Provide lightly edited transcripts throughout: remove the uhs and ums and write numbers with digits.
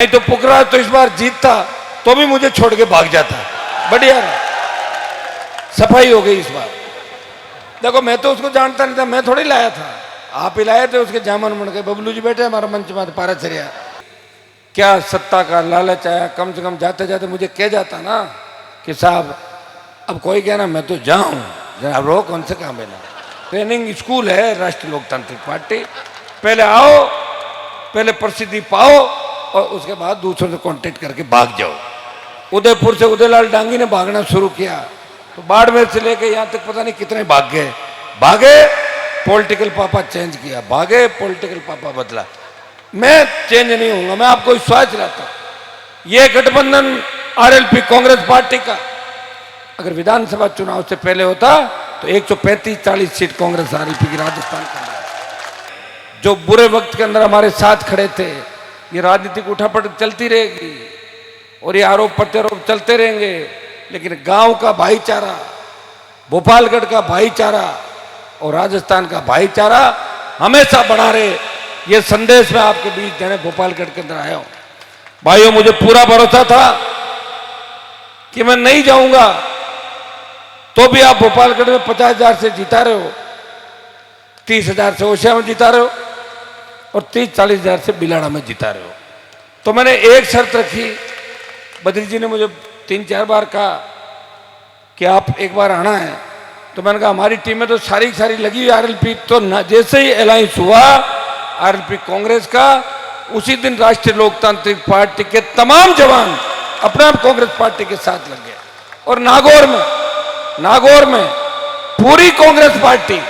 नहीं तो पुकरा तो इस बार जीतता तो भी मुझे छोड़ के भाग जाता। बढ़िया सफाई हो गई इस बार। देखो मैं तो उसको जानता नहीं था, मैं थोड़ी लाया था, आप ही लाए थे उसके जामन मन के। बबलू जी बैठे हमारा मंच में, पाराचर्या क्या सत्ता का लालच आया, कम से कम जाते जाते मुझे कह जाता ना कि साहब अब कोई कहना मैं तो जाऊं, जरा रो कौन से काम है ना। ट्रेनिंग स्कूल है राष्ट्रीय लोकतांत्रिक पार्टी, पहले आओ, पहले प्रसिद्धि पाओ और उसके बाद दूसरों से कांटेक्ट करके भाग जाओ। उदयपुर से उदयलाल डांगी ने भागना शुरू किया तो बाड़मेर से लेके यहाँ तक पता नहीं कितने भागे पॉलिटिकल पापा चेंज किया, भागे पॉलिटिकल पापा बदला। मैं चेंज नहीं होऊंगा, मैं आपको विश्वास दिलाता हूं। ये गठबंधन आरएलपी कांग्रेस पार्टी का अगर विधानसभा चुनाव से पहले होता तो 135-40 सीट कांग्रेस आरएलपी की राजस्थान के अंदर। जो बुरे वक्त के अंदर हमारे साथ खड़े थे, ये राजनीतिक उठापटक चलती रहेगी और ये आरोप प्रत्यारोप चलते रहेंगे, लेकिन गांव का भाईचारा, भोपालगढ़ का भाईचारा और राजस्थान का भाईचारा हमेशा बना रहे, ये संदेश मैं आपके बीच देने भोपालगढ़ के अंदर आया हूं। भाइयों, मुझे पूरा भरोसा था कि मैं नहीं जाऊंगा तो भी आप भोपालगढ़ में 50,000 से जीता रहे हो, 30,000 से ओशिया में जीता रहे हो और 30-40,000 से बिलाड़ा में जीता रहे हो। तो मैंने एक शर्त रखी, बद्री जी ने मुझे 3-4 बार कहा कि आप एक बार आना है, तो मैंने कहा हमारी टीम में तो सारी लगी हुई आरएलपी, तो न जैसे ही अलायंस हुआ आरएलपी कांग्रेस का, उसी दिन राष्ट्रीय लोकतांत्रिक पार्टी के तमाम जवान अपने आप कांग्रेस पार्टी के साथ लग गए। और नागौर में पूरी कांग्रेस पार्टी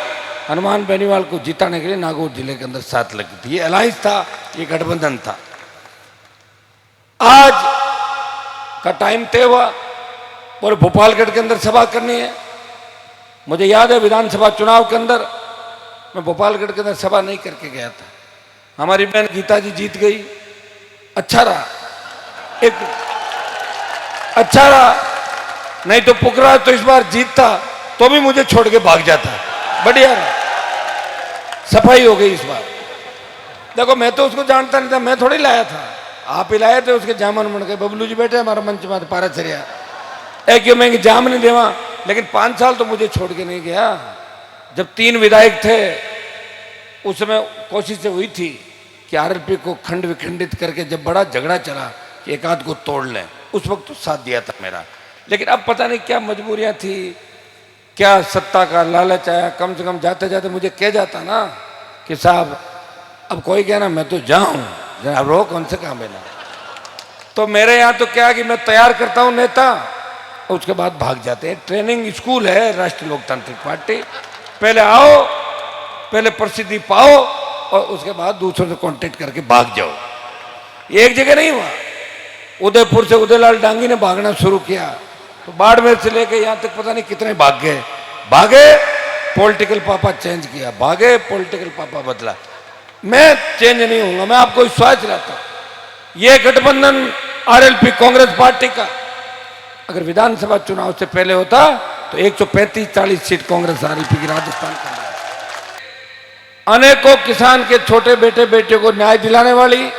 हनुमान बेनीवाल को जिताने के लिए नागौर जिले के अंदर साथ लगी थी। ये अलायंस था, ये गठबंधन था। आज का टाइम तय हुआ और भोपालगढ़ के अंदर सभा करनी है। मुझे याद है विधानसभा चुनाव के अंदर मैं भोपालगढ़ के अंदर सभा नहीं करके गया था। हमारी बहन गीता जी जीत गई, अच्छा रहा, एक अच्छा रहा। नहीं तो पुकरा तो इस बार जीतता तो भी मुझे छोड़ के भाग जाता। बढ़िया रहा, सफाई हो गई इस बार। देखो मैं तो उसको जानता नहीं था, मैं थोड़ी लाया था, आप ही लाए थे उसके जामन मन के। बबलू जी बैठे हमारा मंच में, पाराचर्या क्यों मैं जाम नहीं देवा, लेकिन 5 साल तो मुझे छोड़ के नहीं गया। जब 3 विधायक थे उस समय कोशिश हुई थी कि आरएलपी को खंड विखंडित करके, जब बड़ा झगड़ा चला कि एक आध को तोड़ लें, उस वक्त तो साथ दिया था मेरा। लेकिन अब पता नहीं क्या मजबूरियां थी, क्या सत्ता का लालच आया, कम से कम जाते जाते मुझे कह जाता ना कि साहब अब कोई कहना मैं तो जाऊं, जरा रो कौन से काम है ना। तो मेरे यहाँ तो क्या कि मैं तैयार करता हूं नेता, उसके बाद भाग जाते हैं। ट्रेनिंग स्कूल है राष्ट्रीय लोकतांत्रिक पार्टी, पहले आओ, पहले प्रसिद्धि पाओ और उसके बाद दूसरों से कांटेक्ट करके भाग जाओ। ये एक जगह नहीं हुआ। उदयपुर से उदयलाल डांगी ने भागना शुरू किया तो बाड़मेर से लेके यहाँ तक पता नहीं कितने भागे पॉलिटिकल पापा चेंज किया, भागे पॉलिटिकल पापा बदला। मैं चेंज नहीं होऊंगा, मैं आपको विश्वास दिलाता हूं। ये गठबंधन आरएलपी कांग्रेस पार्टी का अगर विधानसभा चुनाव से पहले होता तो 135-40 सीट कांग्रेस आरएलपी की राजस्थान के अंदर। अनेकों किसान के छोटे बेटे बेटियों को न्याय दिलाने वाली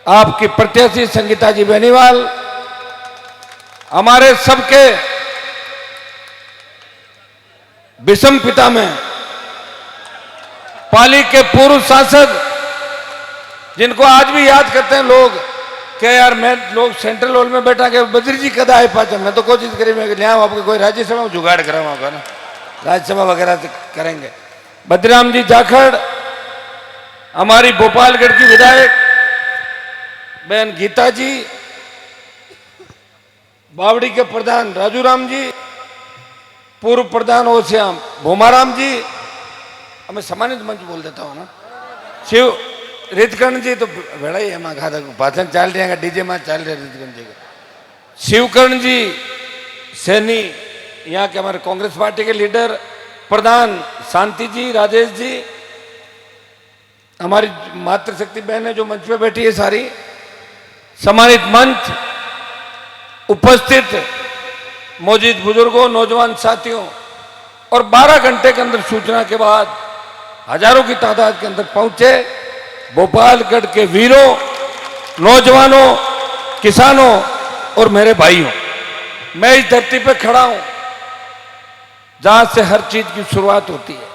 आपकी प्रत्याशी संगीता जी बेनीवाल, हमारे सबके विषम पिता में पाली के पूर्व सांसद, जिनको आज भी याद करते हैं लोग कि यार मैं लोग सेंट्रल हॉल में बैठा के बद्री जी कदा आए पाचा, मैं तो कोशिश करी मैं लिया आपको कोई राज्यसभा में जुगाड़ कराऊंगा ना, राज्यसभा वगैरह से करेंगे। बद्रीराम जी जाखड़, हमारी भोपालगढ़ की विधायक बहन गीता जी, बावड़ी के प्रधान राजू राम जी, पूर्व प्रधान ओसियाम भोमाराम जी, मैं सम्मानित मंच बोल देता हूँ ना, शिव रितकर्ण जी तो भेड़ा ही है माँ खादा भाषण चाल रहे हैं, डीजे में चाल रहे रितकर्ण जी का। शिवकर्ण जी सैनी, यहाँ के हमारे कांग्रेस पार्टी के लीडर, प्रधान शांति जी, राजेश जी, हमारी मातृशक्ति बहन है जो मंच पे बैठी है सारी, सम्मानित मंच, उपस्थित मौजूद बुजुर्गों, नौजवान साथियों, और 12 घंटे के अंदर सूचना के बाद हजारों की तादाद के अंदर पहुंचे भोपालगढ़ के वीरों नौजवानों, किसानों और मेरे भाइयों, मैं इस धरती पे खड़ा हूं जहां से हर चीज की शुरुआत होती है।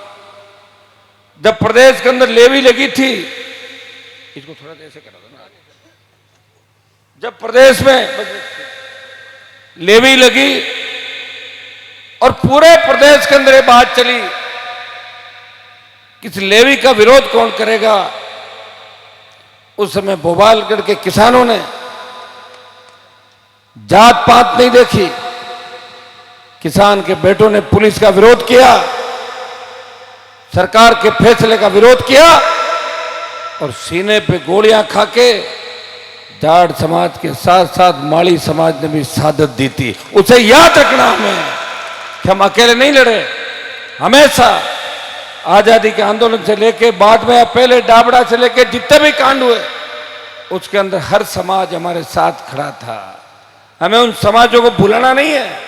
जब प्रदेश के अंदर लेवी लगी थी, इसको थोड़ा ऐसे करा दो ना, जब प्रदेश में लेवी लगी और पूरे प्रदेश के अंदर ये बात चली कि इस लेवी का विरोध कौन करेगा, उस समय भोपालगढ़ के किसानों ने जात पात नहीं देखी, किसान के बेटों ने पुलिस का विरोध किया, सरकार के फैसले का विरोध किया और सीने पे गोलियां खाके जाट समाज के साथ साथ माली समाज ने भी शहादत दी थी। उसे याद रखना हमें कि हम अकेले नहीं लड़े। हमेशा आजादी के आंदोलन से लेके बाद में, पहले डाबड़ा से लेके जितने भी कांड हुए, उसके अंदर हर समाज हमारे साथ खड़ा था। हमें उन समाजों को भुलाना नहीं है।